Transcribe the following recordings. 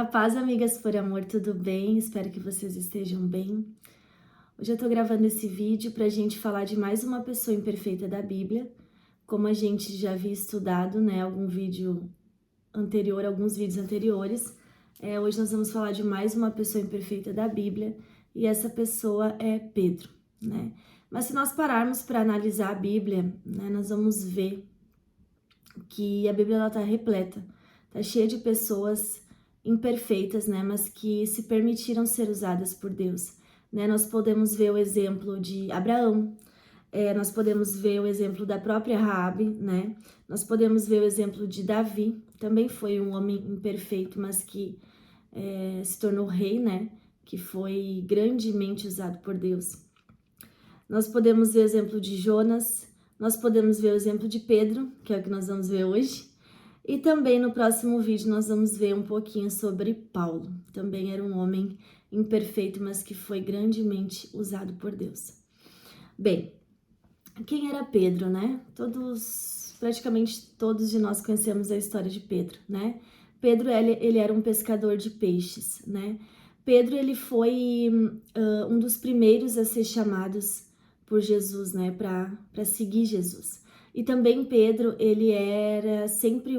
A paz, amigas por amor, tudo bem? Espero que vocês estejam bem. Hoje eu tô gravando esse vídeo pra gente falar de mais uma pessoa imperfeita da Bíblia. Como a gente já havia estudado, né, alguns vídeos anteriores, hoje nós vamos falar de mais uma pessoa imperfeita da Bíblia, e essa pessoa é Pedro, né? Mas se nós pararmos para analisar a Bíblia, né, nós vamos ver que a Bíblia ela tá repleta, tá cheia de pessoas imperfeitas, né, mas que se permitiram ser usadas por Deus, né? Nós podemos ver o exemplo de Abraão, nós podemos ver o exemplo da própria Raabe, né? Nós podemos ver o exemplo de Davi, também foi um homem imperfeito, mas que se tornou rei, né? Que foi grandemente usado por Deus. Nós podemos ver o exemplo de Jonas, nós podemos ver o exemplo de Pedro, que é o que nós vamos ver hoje. E também no próximo vídeo nós vamos ver um pouquinho sobre Paulo. Também era um homem imperfeito, mas que foi grandemente usado por Deus. Bem, quem era Pedro, né? Praticamente todos de nós conhecemos a história de Pedro, né? Pedro, ele era um pescador de peixes, né? Pedro, ele foi um dos primeiros a ser chamados por Jesus, né? Para seguir Jesus. E também Pedro, ele era sempre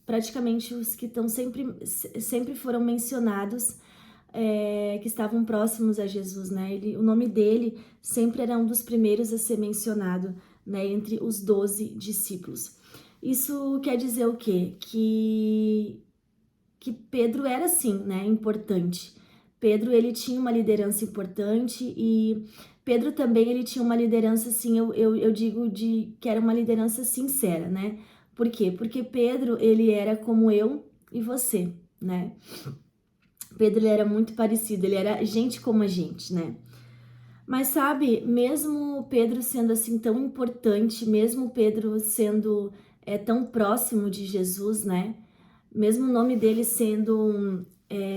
praticamente os que estão sempre foram mencionados, que estavam próximos a Jesus, né? O nome dele sempre era um dos primeiros a ser mencionado, né? Entre os 12 discípulos. Isso quer dizer o quê? Que Pedro era, sim, né? Importante. Pedro, ele tinha uma liderança importante e Pedro também, ele tinha uma liderança, assim, eu digo que era uma liderança sincera, né? Por quê? Porque Pedro, ele era como eu e você, né? Pedro, ele era muito parecido, ele era gente como a gente, né? Mas sabe, mesmo Pedro sendo assim tão importante, mesmo Pedro sendo tão próximo de Jesus, né? Mesmo o nome dele sendo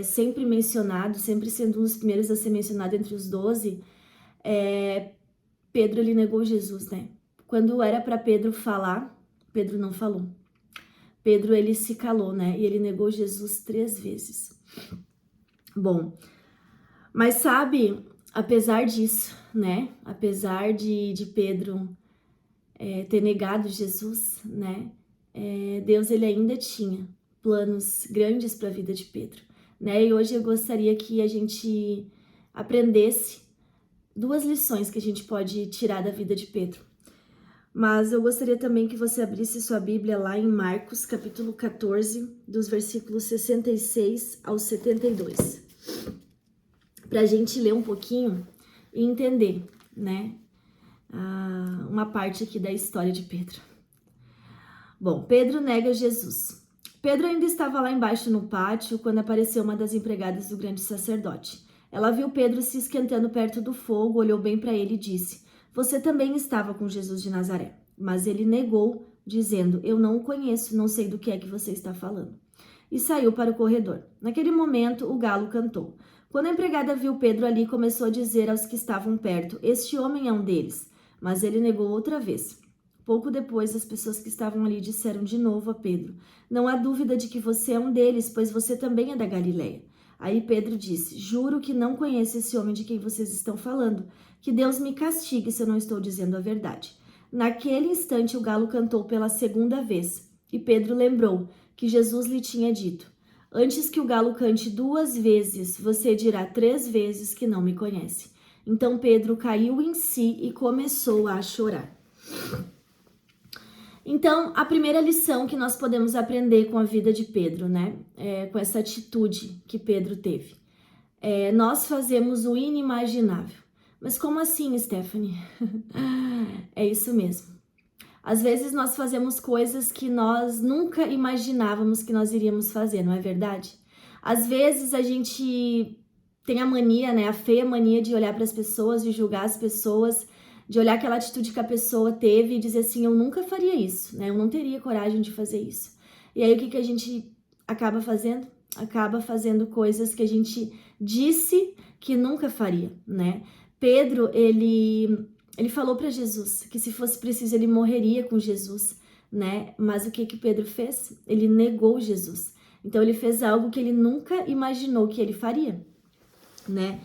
sempre mencionado, sempre sendo um dos primeiros a ser mencionado entre os 12, Pedro, ele negou Jesus, né? Quando era para Pedro falar, Pedro não falou. Pedro, ele se calou, né? E ele negou Jesus 3 vezes. Bom, mas sabe, apesar disso, né? Apesar de Pedro ter negado Jesus, né? Deus, ele ainda tinha planos grandes para a vida de Pedro, né? E hoje eu gostaria que a gente aprendesse 2 lições que a gente pode tirar da vida de Pedro. Mas eu gostaria também que você abrisse sua Bíblia lá em Marcos, capítulo 14, dos versículos 66 ao 72. Para a gente ler um pouquinho e entender, né? Uma parte aqui da história de Pedro. Bom, Pedro nega Jesus. Pedro ainda estava lá embaixo no pátio quando apareceu uma das empregadas do grande sacerdote. Ela viu Pedro se esquentando perto do fogo, olhou bem para ele e disse: "Você também estava com Jesus de Nazaré." Mas ele negou, dizendo: "Eu não o conheço, não sei do que é que você está falando." E saiu para o corredor. Naquele momento, o galo cantou. Quando a empregada viu Pedro ali, começou a dizer aos que estavam perto: "Este homem é um deles." Mas ele negou outra vez. Pouco depois, as pessoas que estavam ali disseram de novo a Pedro: "Não há dúvida de que você é um deles, pois você também é da Galileia." Aí Pedro disse: "Juro que não conheço esse homem de quem vocês estão falando. Que Deus me castigue se eu não estou dizendo a verdade." Naquele instante, o galo cantou pela segunda vez, e Pedro lembrou que Jesus lhe tinha dito: "Antes que o galo cante 2 vezes, você dirá 3 vezes que não me conhece." Então Pedro caiu em si e começou a chorar. Então, a primeira lição que nós podemos aprender com a vida de Pedro, né? Com essa atitude que Pedro teve. Nós fazemos o inimaginável. Mas como assim, Stephanie? É isso mesmo. Às vezes nós fazemos coisas que nós nunca imaginávamos que nós iríamos fazer, não é verdade? Às vezes a gente tem a mania, né, a feia mania de olhar para as pessoas, de julgar as pessoas, de olhar aquela atitude que a pessoa teve e dizer assim: "Eu nunca faria isso, né? Eu não teria coragem de fazer isso." E aí o que a gente acaba fazendo? Acaba fazendo coisas que a gente disse que nunca faria, né? Pedro, ele falou para Jesus que se fosse preciso ele morreria com Jesus, né? Mas o que Pedro fez? Ele negou Jesus. Então ele fez algo que ele nunca imaginou que ele faria, né?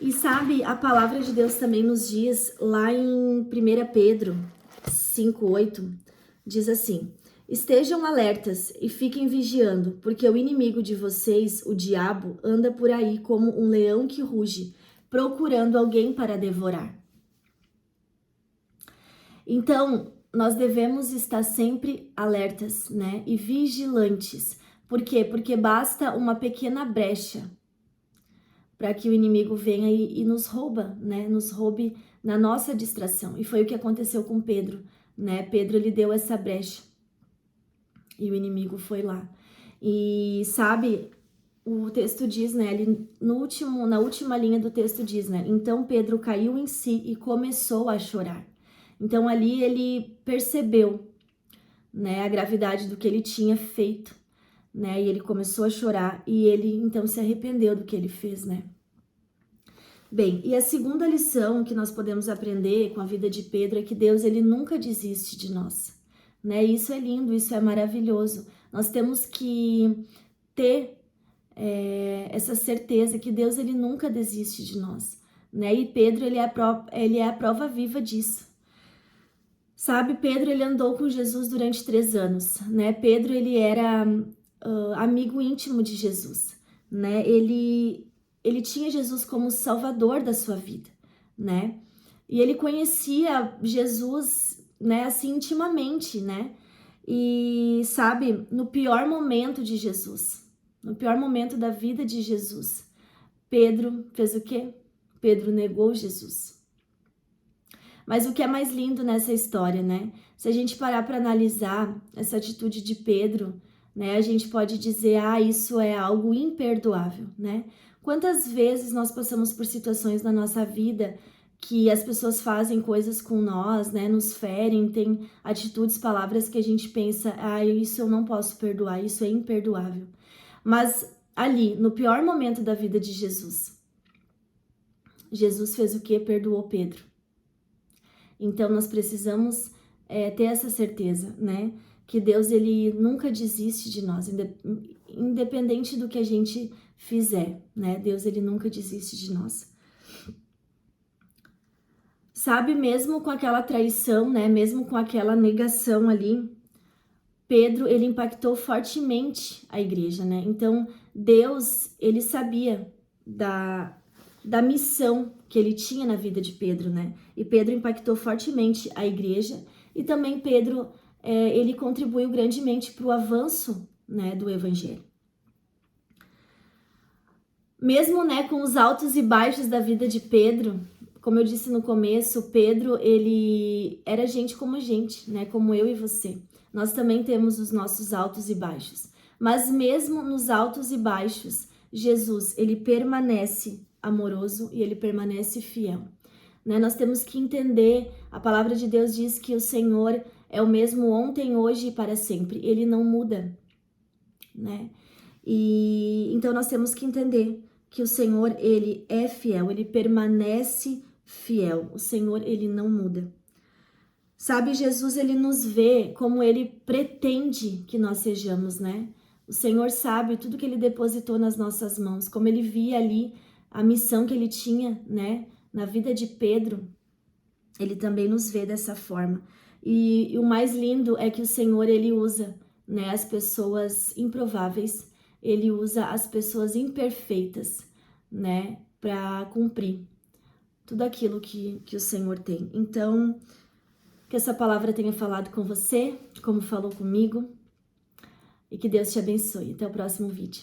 E sabe, a palavra de Deus também nos diz, lá em 1 Pedro 5:8, diz assim: estejam alertas e fiquem vigiando, porque o inimigo de vocês, o diabo, anda por aí como um leão que ruge, procurando alguém para devorar. Então, nós devemos estar sempre alertas, né? E vigilantes. Por quê? Porque basta uma pequena brecha para que o inimigo venha e nos rouba, né? Nos roube na nossa distração. E foi o que aconteceu com Pedro, né? Pedro, ele deu essa brecha e o inimigo foi lá. E sabe, o texto diz, né? Ali na última linha do texto diz, né? Então Pedro caiu em si e começou a chorar. Então ali ele percebeu, né, a gravidade do que ele tinha feito, né? E ele começou a chorar e ele então se arrependeu do que ele fez, né? Bem, e a segunda lição que nós podemos aprender com a vida de Pedro é que Deus, ele nunca desiste de nós, né? Isso é lindo, isso é maravilhoso. Nós temos que ter essa certeza que Deus, ele nunca desiste de nós, né? E Pedro, ele é a prova viva disso. Sabe, Pedro, ele andou com Jesus durante 3 anos, né? Pedro, ele era amigo íntimo de Jesus, né? Ele tinha Jesus como salvador da sua vida, né? E ele conhecia Jesus, né, assim, intimamente, né? E, sabe, no pior momento de Jesus, no pior momento da vida de Jesus, Pedro fez o quê? Pedro negou Jesus. Mas o que é mais lindo nessa história, né? Se a gente parar para analisar essa atitude de Pedro, né, a gente pode dizer, isso é algo imperdoável, né? Quantas vezes nós passamos por situações na nossa vida que as pessoas fazem coisas com nós, né, nos ferem, tem atitudes, palavras que a gente pensa, isso eu não posso perdoar, isso é imperdoável. Mas ali, no pior momento da vida de Jesus, Jesus fez o quê? Perdoou Pedro. Então, nós precisamos ter essa certeza, né? Que Deus, ele nunca desiste de nós, independente do que a gente fizer, né? Deus, ele nunca desiste de nós. Sabe, mesmo com aquela traição, né? Mesmo com aquela negação ali, Pedro, ele impactou fortemente a igreja, né? Então, Deus, ele sabia da missão que ele tinha na vida de Pedro, né? E Pedro impactou fortemente a igreja e também Pedro, ele contribuiu grandemente para o avanço, né, do evangelho. Mesmo, né, com os altos e baixos da vida de Pedro, como eu disse no começo, Pedro, ele era gente como a gente, né, como eu e você. Nós também temos os nossos altos e baixos. Mas mesmo nos altos e baixos, Jesus, ele permanece amoroso e ele permanece fiel, né? Nós temos que entender, a palavra de Deus diz que o Senhor é o mesmo ontem, hoje e para sempre, ele não muda, né? E então nós temos que entender que o Senhor, ele é fiel, ele permanece fiel, o Senhor, ele não muda. Sabe, Jesus, ele nos vê como ele pretende que nós sejamos, né? O Senhor sabe tudo que ele depositou nas nossas mãos, como ele via ali a missão que ele tinha, né, na vida de Pedro, ele também nos vê dessa forma. E o mais lindo é que o Senhor, ele usa, né, as pessoas improváveis, ele usa as pessoas imperfeitas, né, para cumprir tudo aquilo que o Senhor tem. Então, que essa palavra tenha falado com você, como falou comigo, e que Deus te abençoe. Até o próximo vídeo.